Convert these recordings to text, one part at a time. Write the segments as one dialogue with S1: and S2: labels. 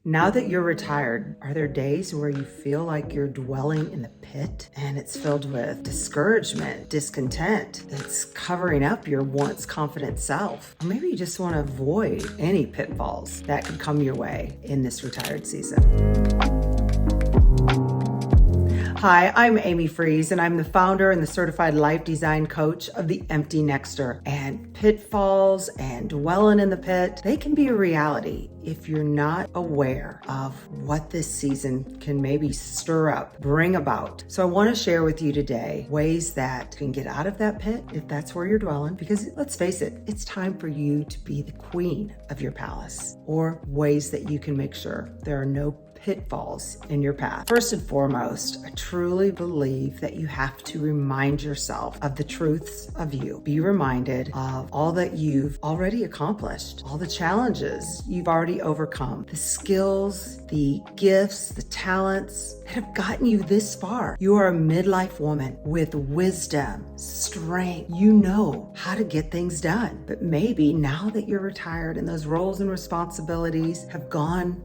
S1: Now that you're retired, are there days where you feel like you're dwelling in the pit and it's filled with discouragement, discontent that's covering up your once confident self? Or maybe you just want to avoid any pitfalls that could come your way in this retired season. Hi, I'm Amy Fries, and I'm the founder and the certified life design coach of The Empty Nexter. And pitfalls and dwelling in the pit, they can be a reality if you're not aware of what this season can maybe stir up, bring about. So I want to share with you today ways that you can get out of that pit if that's where you're dwelling, because let's face it, it's time for you to be the queen of your palace, or ways that you can make sure there are no pitfalls in your path. First and foremost, I truly believe that you have to remind yourself of the truths of you. Be reminded of all that you've already accomplished, all the challenges you've already overcome, the skills, the gifts, the talents that have gotten you this far. You are a midlife woman with wisdom, strength. You know how to get things done. But maybe now that you're retired and those roles and responsibilities have gone,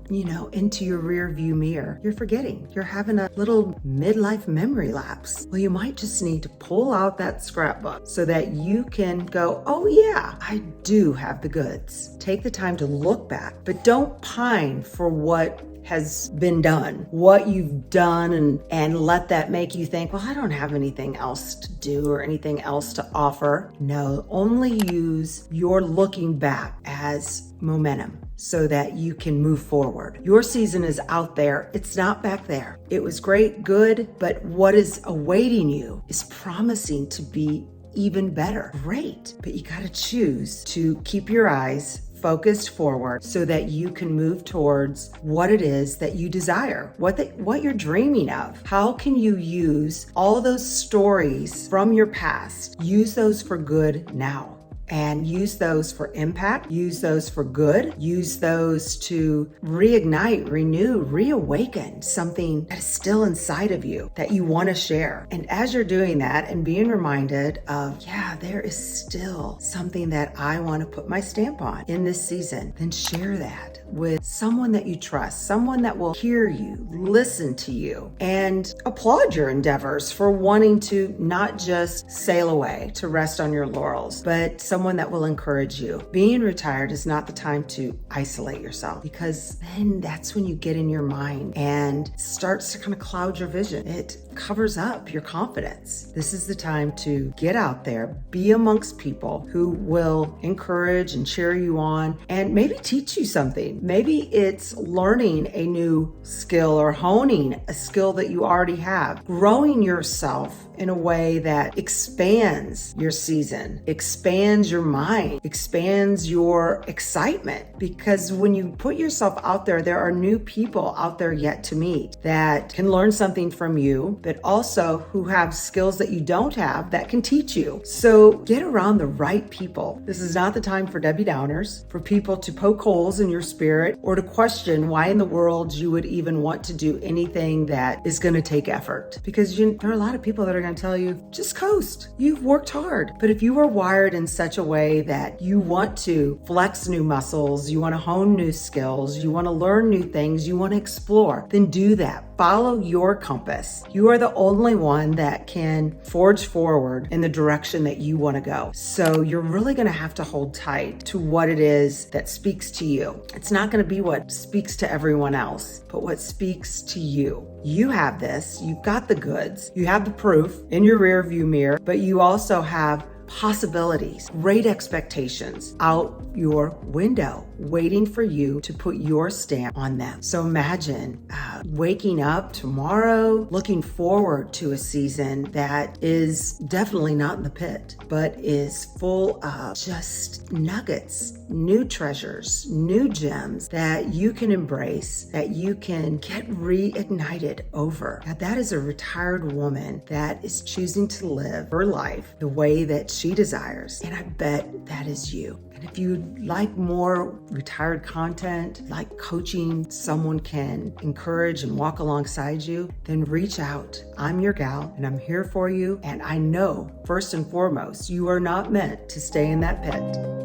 S1: into your rear view mirror, you're forgetting. You're having a little midlife memory lapse. Well, you might just need to pull out that scrapbook so that you can go, oh yeah, I do have the goods. Take the time to look back, but don't pine for what has been done, what you've done, and let that make you think, well, I don't have anything else to do or anything else to offer. No, only use your looking back as momentum so that you can move forward. Your season is out there. It's not back there. It was great, good, but what is awaiting you is promising to be even better. Great, but you got to choose to keep your eyes focused forward so that you can move towards what it is that you desire, what you're dreaming of. How can you use all those stories from your past, use those for good now? And use those for impact, use those for good, use those to reignite, renew, reawaken something that is still inside of you that you want to share. And as you're doing that and being reminded of, there is still something that I want to put my stamp on in this season, then share that with someone that you trust, someone that will hear you, listen to you, and applaud your endeavors for wanting to not just sail away to rest on your laurels, but someone that will encourage you. Being retired is not the time to isolate yourself, because then that's when you get in your mind and starts to kind of cloud your vision. It covers up your confidence. This is the time to get out there, be amongst people who will encourage and cheer you on, and maybe teach you something. Maybe it's learning a new skill or honing a skill that you already have, growing yourself in a way that expands your season, expands your mind, expands your excitement. Because when you put yourself out there are new people out there yet to meet that can learn something from you, but also who have skills that you don't have that can teach you. So get around the right people. This is not the time for Debbie Downers, for people to poke holes in your spirit or to question why in the world you would even want to do anything that is going to take effort. Because there are a lot of people that are going to tell you, just coast. You've worked hard. But if you are wired in such a way that you want to flex new muscles, you want to hone new skills, you want to learn new things, you want to explore, then do that. Follow your compass. You are the only one that can forge forward in the direction that you want to go. So you're really going to have to hold tight to what it is that speaks to you. It's not going to be what speaks to everyone else, but what speaks to you. You have this, you've got the goods, you have the proof in your rear view mirror, but you also have possibilities, great expectations out your window, waiting for you to put your stamp on them. So imagine waking up tomorrow, looking forward to a season that is definitely not in the pit, but is full of just nuggets, new treasures, new gems that you can embrace, that you can get reignited over. Now, that is a retired woman that is choosing to live her life the way that she desires. And I bet that is you. And if you'd like more retired content, like coaching, someone can encourage and walk alongside you, then reach out. I'm your gal and I'm here for you. And I know, first and foremost, you are not meant to stay in that pit.